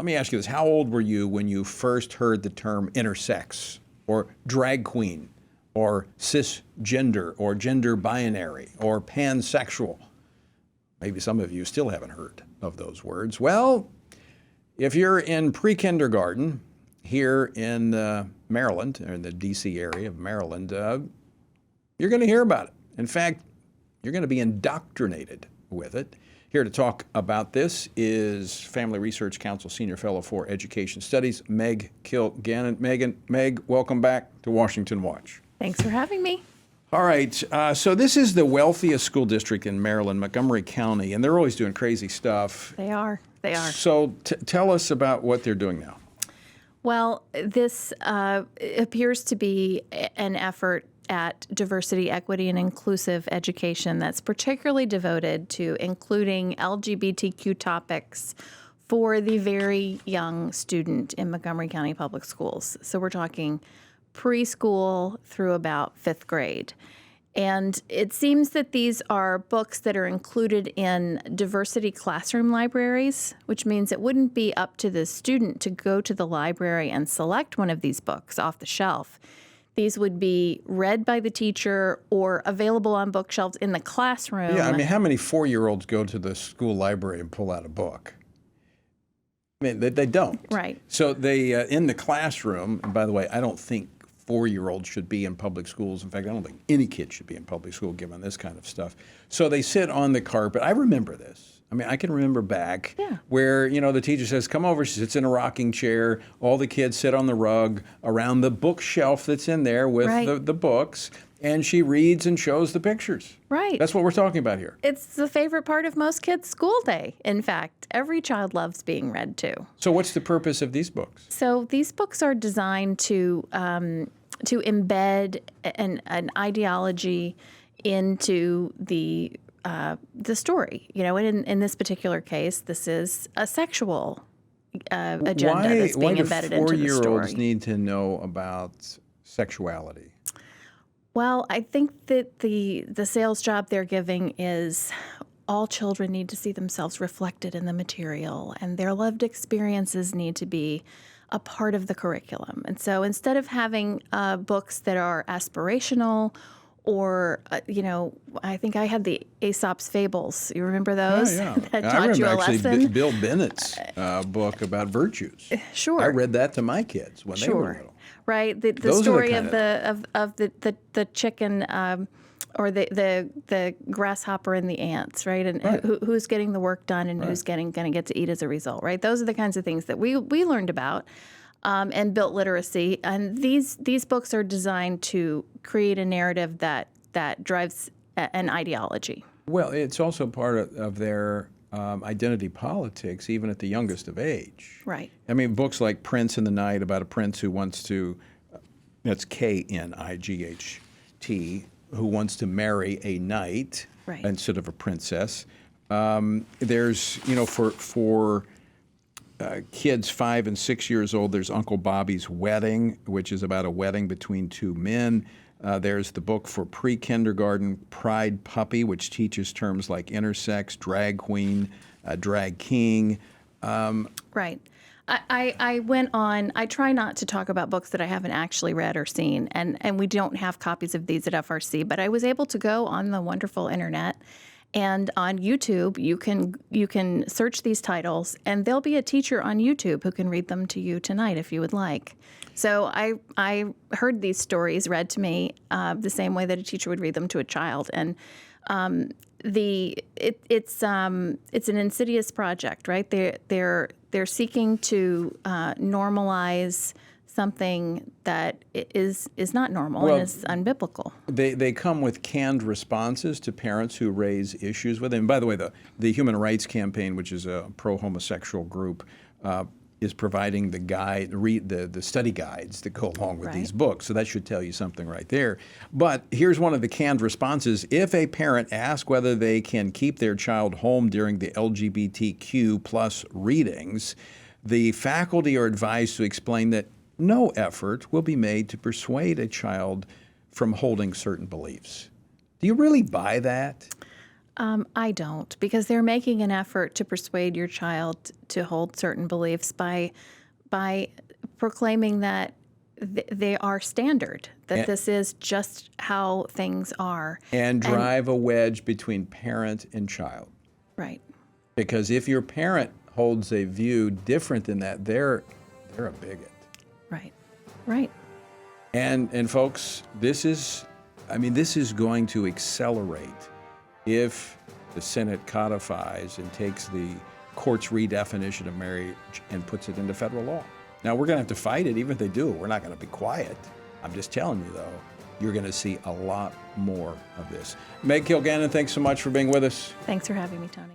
Let me ask you this. How old were you when you first heard the term intersex or drag queen or cisgender or gender binary or pansexual? Maybe some of you still haven't heard of those words. Well, if you're in pre-kindergarten here in Maryland, or in the D.C. area of Maryland, you're going to hear about it. In fact, you're going to be indoctrinated with it. Here to talk about this is Family Research Council Senior Fellow for Education Studies, Meg Kilgannon. Meg, welcome back to Washington Watch. Thanks for having me. All right, so this is the wealthiest school district in Maryland, Montgomery County, and they're always doing crazy stuff. They are. So tell us about what they're doing now. Well, this appears to be an effort at diversity, equity, and inclusive education that's particularly devoted to including LGBTQ topics for the very young student in Montgomery County Public Schools. So we're talking preschool through about 5th grade. And it seems that these are books that are included in diversity classroom libraries, which means it wouldn't be up to the student to go to the library and select one of these books off the shelf. These would be read by the teacher or available on bookshelves in the classroom. Yeah, I mean, how many 4-year-olds go to the school library and pull out a book? I mean, they don't. Right. So they, in the classroom, and by the way, I don't think 4-year-olds should be in public schools. In fact, I don't think any kid should be in public school given this kind of stuff. So they sit on the carpet. I remember this. I mean, I can remember back where, the teacher says, come over. She sits in a rocking chair. All the kids sit on the rug around the bookshelf that's in there with the books. And she reads and shows the pictures. Right. That's what we're talking about here. It's the favorite part of most kids' school day. In fact, every child loves being read to. So what's the purpose of these books? So these books are designed to embed an ideology into the story. And in this particular case, this is a sexual agenda that's being embedded into the story. Why do 4-year-olds need to know about sexuality? Well, I think that the sales job they're giving is all children need to see themselves reflected in the material, and their lived experiences need to be a part of the curriculum. And so instead of having books that are aspirational or, I think I had the Aesop's Fables. You remember those? Yeah. That taught you a lesson? I remember Bill Bennett's book about virtues. Sure. I read that to my kids when they were little. Right. The story of the chicken or the grasshopper and the ants, right? And who's getting the work done and who's going to get to eat as a result, right? Those are the kinds of things that we learned about and built literacy. And these books are designed to create a narrative that drives an ideology. Well, it's also part of their identity politics, even at the youngest of age. Right. I mean, books like Prince in the Night, about a prince who wants to, that's Knight, who wants to marry a knight instead of a princess. There's, for kids 5 and 6 years old, there's Uncle Bobby's Wedding, which is about a wedding between two men. There's the book for pre-kindergarten, Pride Puppy, which teaches terms like intersex, drag queen, drag king. Right. I went on, I try not to talk about books that I haven't actually read or seen, and we don't have copies of these at FRC, but I was able to go on the wonderful internet, and on YouTube, you can search these titles, and there'll be a teacher on YouTube who can read them to you tonight if you would like. So I heard these stories read to me the same way that a teacher would read them to a child, and it's an insidious project, right? They're seeking to normalize something that is not normal and is unbiblical. They come with canned responses to parents who raise issues with them. And by the way, the Human Rights Campaign, which is a pro-homosexual group, is providing the study guides that go along with these books. So that should tell you something right there. But here's one of the canned responses. If a parent asks whether they can keep their child home during the LGBTQ plus readings, the faculty are advised to explain that no effort will be made to persuade a child from holding certain beliefs. Do you really buy that? I don't, because they're making an effort to persuade your child to hold certain beliefs by proclaiming that they are standard, that this is just how things are. And drive a wedge between parent and child. Right. Because if your parent holds a view different than that, they're a bigot. Right. Right. And folks, this is going to accelerate if the Senate codifies and takes the court's redefinition of marriage and puts it into federal law. Now, we're going to have to fight it. Even if they do, we're not going to be quiet. I'm just telling you, though, you're going to see a lot more of this. Meg Kilgannon, thanks so much for being with us. Thanks for having me, Tony.